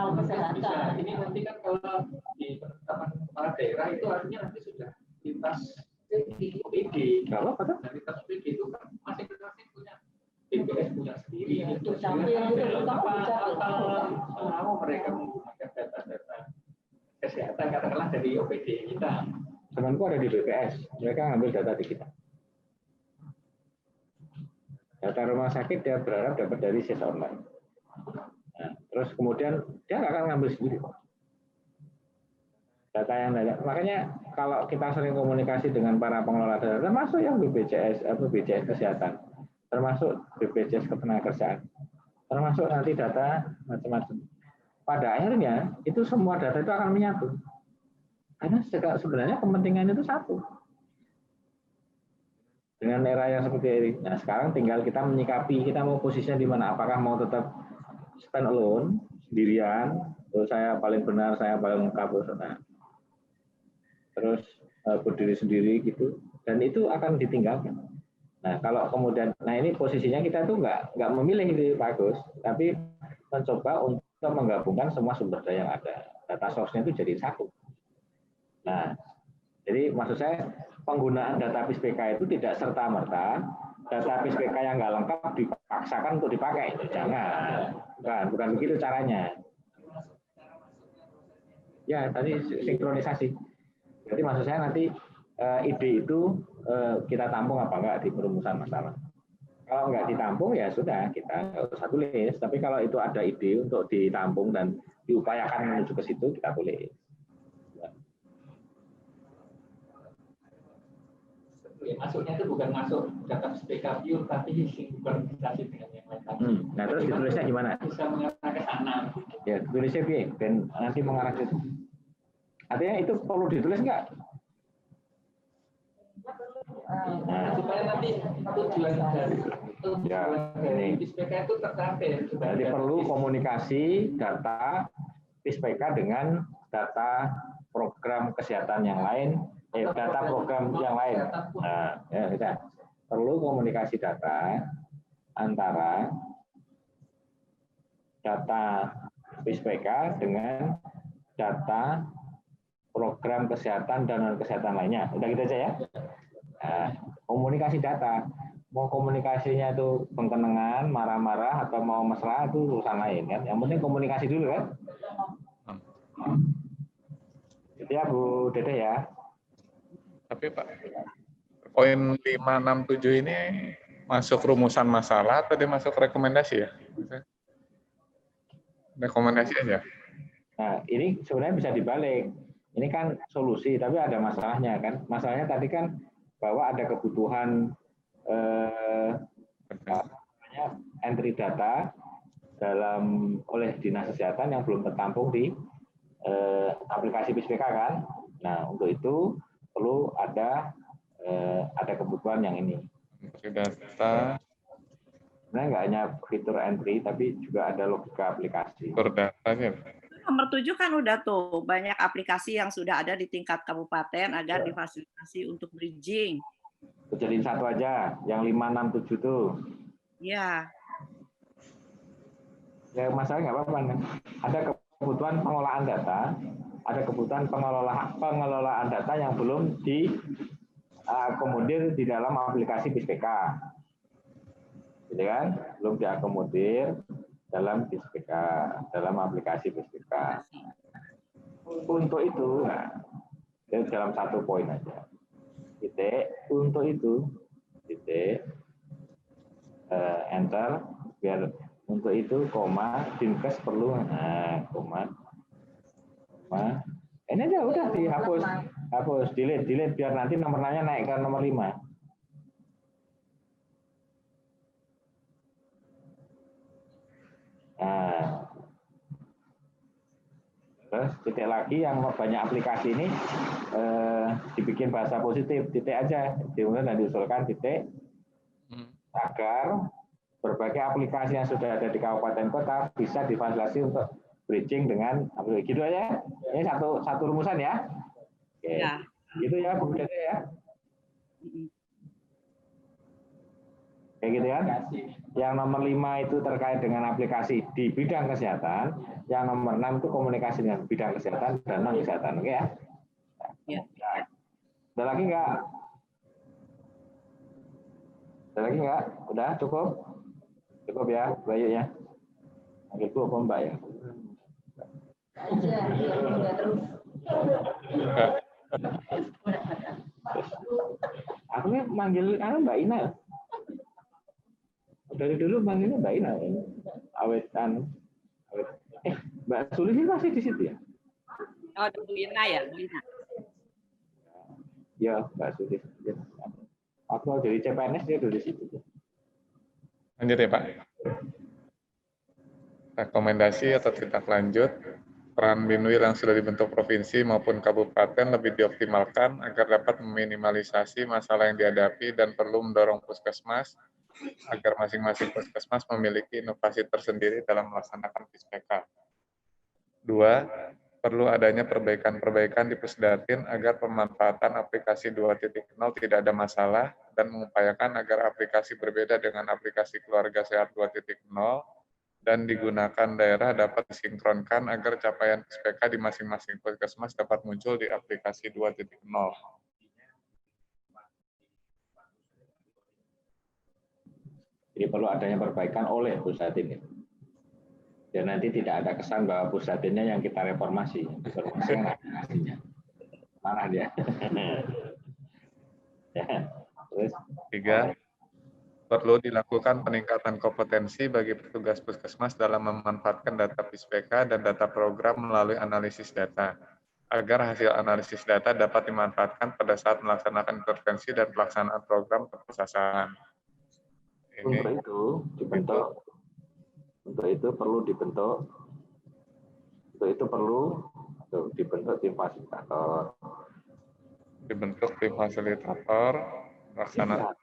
internal kesehatan. Ini nanti kan kalau di penetapan kepala daerah itu artinya nanti sudah lintas OPD. Kalau apa? Dan lintas OPD itu kan masing-masing punya BPS punya sendiri. Itu kalau mereka menggunakan data-data kesehatan katakanlah dari OPD kita. Temanku ada di BPS, mereka ngambil data di kita. Data rumah sakit dia berharap dapat dari SIS online. Nah, terus kemudian dia nggak akan ngambil sendiri. Data yang ada. Makanya kalau kita sering komunikasi dengan para pengelola data, termasuk yang BPJS atau BPJS kesehatan, termasuk BPJS ketenagakerjaan, termasuk nanti data macam-macam. Pada akhirnya itu semua data itu akan menyatu. Karena sebenarnya kepentingan itu satu. Dengan era yang seperti ini. Nah, sekarang tinggal kita menyikapi, kita mau posisinya di mana. Apakah mau tetap stand alone, sendirian, saya paling benar, saya paling lengkap, nah, terus berdiri sendiri gitu, dan itu akan ditinggalkan. Nah, kalau kemudian, nah ini posisinya kita tuh nggak memilih itu bagus, tapi mencoba untuk menggabungkan semua sumber daya yang ada. Data source-nya itu jadi satu. Nah, jadi maksud saya penggunaan data PISPK itu tidak serta-merta data PISPK yang nggak lengkap dipaksakan untuk dipakai. Jangan, bukan begitu caranya. Ya, tadi sinkronisasi. Jadi maksud saya nanti ide itu kita tampung apa enggak di perumusan masalah. Kalau enggak ditampung ya sudah, kita nggak usah tulis. Tapi kalau itu ada ide untuk ditampung dan diupayakan menuju ke situ, kita tulis. Masuknya itu bukan masuk data PISPK pure, tapi sinkronisasi dengan yang lain. Nah, terus ditulisnya gimana? Bisa mengarah ke sana. Ya, tulisnya piye? Dan nanti mengarah ke situ. Artinya itu perlu ditulis enggak? Nah, supaya nanti tujuan dari PISPK itu tercapai. Jadi perlu komunikasi data PISPK dengan data program kesehatan yang lain, data program yang lain. Nah, ya, kita perlu komunikasi data antara data PISPK dengan data program kesehatan dan non kesehatan lainnya. Udah gitu aja ya. Nah, komunikasi data. Mau komunikasinya itu pengkenengan, marah-marah, atau mau mesra itu urusan lain kan. Yang penting komunikasi dulu kan. Itu ya Bu Dede ya. Tapi Pak, poin 567 ini masuk rumusan masalah atau dia masuk rekomendasi ya? Rekomendasi aja. Nah, ini sebenarnya bisa dibalik. Ini kan solusi, tapi ada masalahnya kan. Masalahnya tadi kan bahwa ada kebutuhan entry data oleh Dinas Kesehatan yang belum tertampung di aplikasi PISPK kan. Nah, untuk itu perlu ada kebutuhan yang ini. Data. Sebenarnya nggak hanya fitur entry, tapi juga ada logika aplikasi. Fitur datanya. Nomor 7 kan udah tuh, banyak aplikasi yang sudah ada di tingkat kabupaten agar difasilitasi untuk bridging. Jadiin satu aja, yang 567 tuh. Ya. Ya masalah nggak apa-apa kan. Ada kebutuhan pengolahan data, ada kebutuhan pengelolaan data yang belum diakomodir di dalam aplikasi PISPK. Jadi kan, belum diakomodir dalam PISPK, dalam aplikasi PISPK. Untuk itu, nah, dalam satu poin aja. Untuk itu, enter, biar untuk itu, koma, Dinkes perlu, nah, koma. Ini aja udah hapus, delete, biar nanti nomornya naik ke nomor 5. Nah, terus titik lagi yang banyak aplikasi ini dibikin bahasa positif, titik aja, kemudian diusulkan titik agar berbagai aplikasi yang sudah ada di kabupaten kota bisa difasilitasi untuk bridging dengan aplikasi. Gitu aja. Ini satu rumusan ya. Oke. Ya. Gitu ya Bu Dede ya. Kayak gitu kan? Yang nomor 5 itu terkait dengan aplikasi di bidang kesehatan, yang nomor 6 itu komunikasi dengan bidang kesehatan dan non kesehatan. Oke ya? Ya. Ada lagi nggak? Ada lagi nggak? Udah cukup? Cukup ya, Bayu ya. Panggilku apa Mbak ya? Aja, biar mudah terus. Aku nih manggil Mbak Ina. Dari dulu manggilnya Mbak Ina. Awet. Mbak Suli sih masih di situ ya? Oh, Bu Ina ya, Bu Ina. Ya, Mbak Suli. Aku mau jadi CPNS dia dulu di situ. Lanjut ya Pak. Rekomendasi atau tindak lanjut, peran Binwil yang sudah dibentuk provinsi maupun kabupaten lebih dioptimalkan agar dapat meminimalisasi masalah yang dihadapi dan perlu mendorong puskesmas agar masing-masing puskesmas memiliki inovasi tersendiri dalam melaksanakan PISPK. 2. Perlu adanya perbaikan-perbaikan di Pusdatin agar pemanfaatan aplikasi 2.0 tidak ada masalah dan mengupayakan agar aplikasi berbeda dengan aplikasi Keluarga Sehat 2.0 dan digunakan daerah dapat disinkronkan agar capaian PISPK di masing-masing puskesmas dapat muncul di aplikasi 2.0. Jadi perlu adanya perbaikan oleh Pusdatin. Dan nanti tidak ada kesan bahwa Pusdatinnya yang kita reformasi. Reformasi kan ada aslinya. Mana dia? Ya. Terus 3. Perlu dilakukan peningkatan kompetensi bagi petugas puskesmas dalam memanfaatkan data PISPK dan data program melalui analisis data, agar hasil analisis data dapat dimanfaatkan pada saat melaksanakan intervensi dan pelaksanaan program tepat sasaran. Untuk itu perlu dibentuk tim fasilitator. Dibentuk tim fasilitator, pelaksanaan.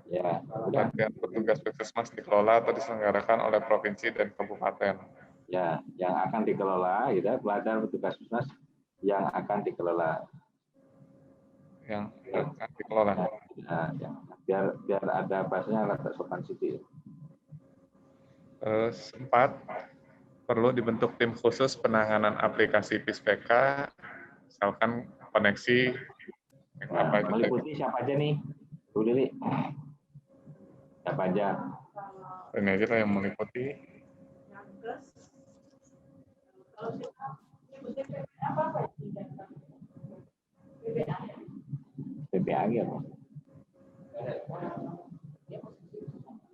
Ya, latihan petugas puskesmas dikelola atau diselenggarakan oleh provinsi dan kabupaten. Ya, yang akan dikelola, gitu, pelatihan petugas puskesmas yang akan dikelola. Yang akan dikelola. Ya, biar ada bahasanya rada sopan sedikit. 4. Perlu dibentuk tim khusus penanganan aplikasi PISPK, misalkan koneksi. Nah, meliputi siapa aja nih? Bu Lili. Siapa aja? Ini aja lah yang meliputi. PPA apa?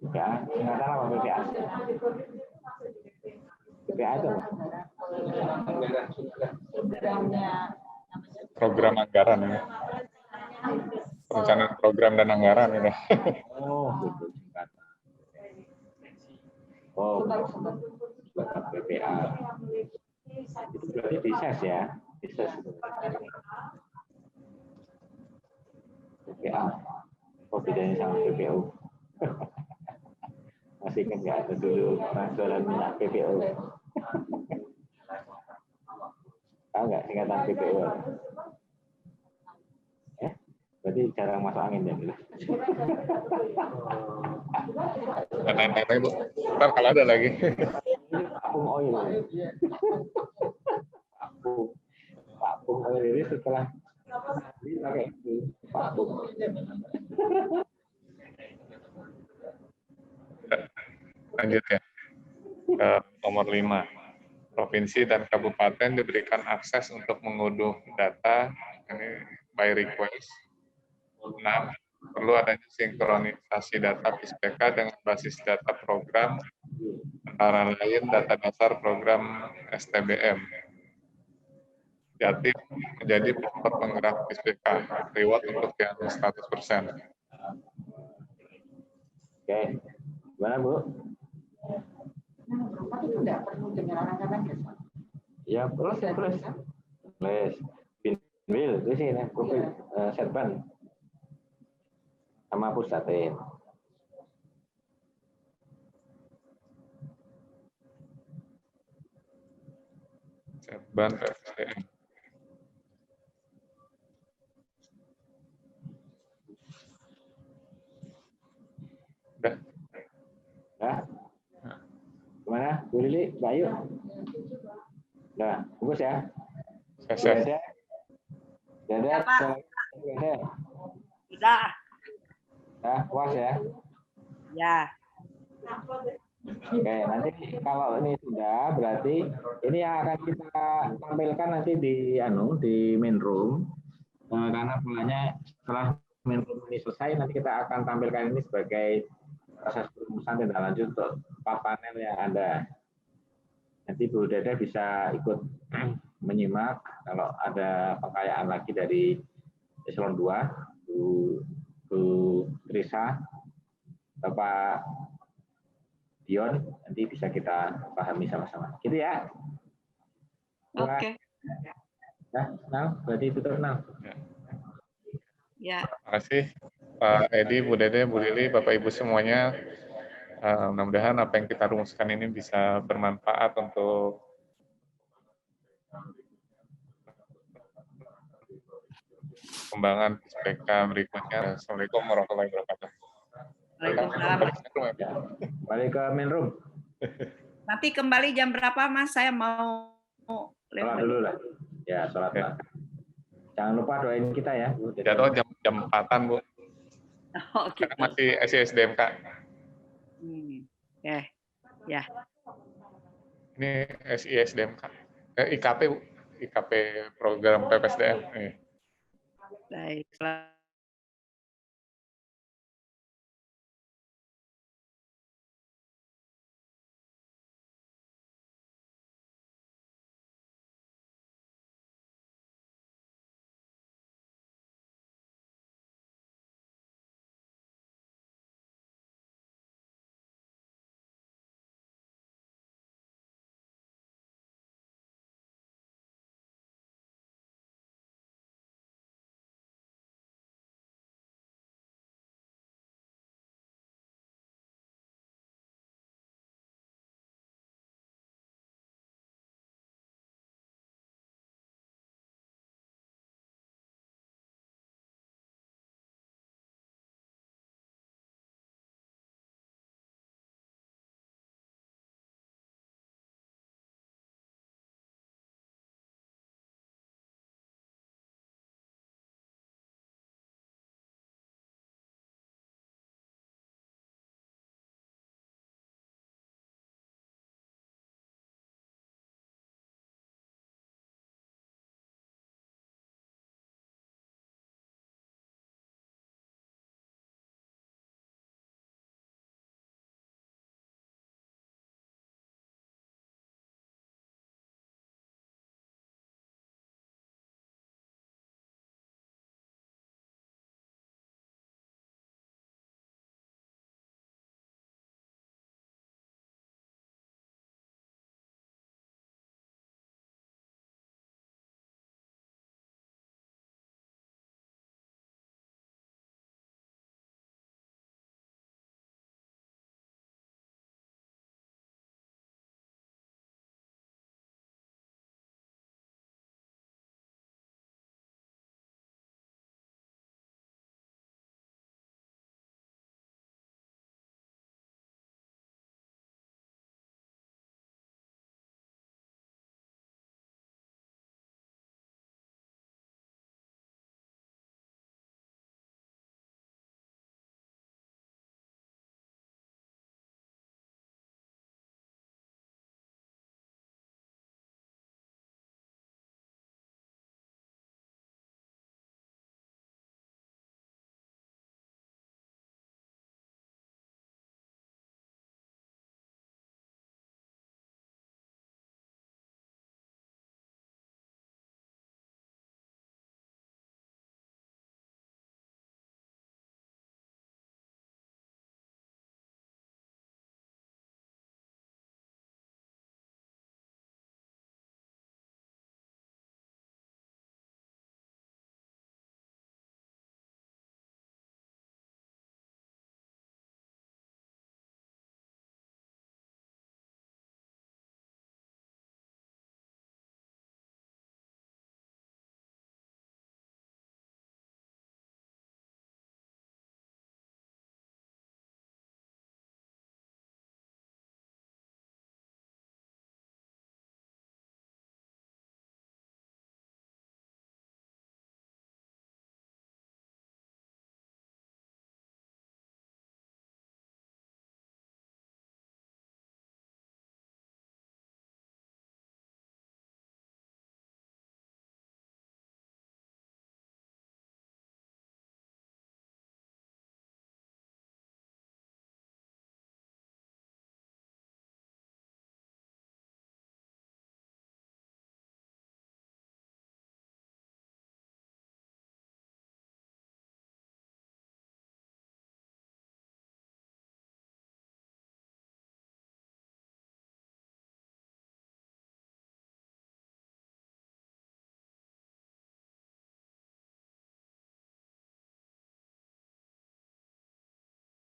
PPA, singkatan apa PPA? PPA itu apa? Program anggaran ya. Perencanaan program dan anggaran ini. Oh, gitu singkatan. Oh, PPA. Itu berarti di SES ya? Di SES. PPA. Apa bedanya sama PPO? Masih ingat nggak ada dulu orang jualan minyak PPO? Tahu nggak singkatan PPO? Berarti jarang masuk angin ya? Tanya-tanya Bu, ntar kalau ada lagi. Vakum oil. Vakum oil ini setelah pakai vakum. Lanjut ya. Nomor 5. Provinsi dan kabupaten diberikan akses untuk mengunduh data ini by request. 6. Perlu adanya sinkronisasi data PISPK dengan basis data program, antara lain data dasar program STBM. Jatim menjadi platform penggerak PISPK, reward untuk yang 100%. Oke, gimana Bu? Tapi tidak perlu dengan anak-anak ya? Ya, terus. Binwil, itu sih, Setban. Sama Pusdatin. Setban PSDM. Gimana, Bu Lili, Mbak Ayu? Nah, bagus ya. Sukses. Ya, Ya, Pak. Sudah. Sudah. Nah, puas ya. Ya. Oke, nanti kalau ini sudah, berarti ini yang akan kita tampilkan nanti di main room. Karena polanya setelah main room ini selesai, nanti kita akan tampilkan ini sebagai proses perumusan tindak lanjut untuk panel yang ada. Nanti Bu Dede bisa ikut menyimak kalau ada pengkayaan lagi dari eselon 2, Bu Trisa, Bapak Dion, nanti bisa kita pahami sama-sama. Gitu ya. Oke. Nah, berarti tutup now. Ya. Terima kasih Pak Edi, Bu Dede, Bu Lili, Bapak Ibu semuanya. Mudah-mudahan apa yang kita rumuskan ini bisa bermanfaat untuk pengembangan SPK berikutnya. Assalamualaikum warahmatullahi wabarakatuh. Waalaikumsalam. Balik ke main room. Nanti kembali jam berapa, Mas? Saya mau Sholat dulu lah. Ya, sholat. Ya. Jangan lupa doain kita ya. Jatuh jam 4-an, Bu. Oh, gitu. Karena masih SISDMK. Ya. Ini SISDMK. IKP, Bu. IKP program PPSDM. Baik.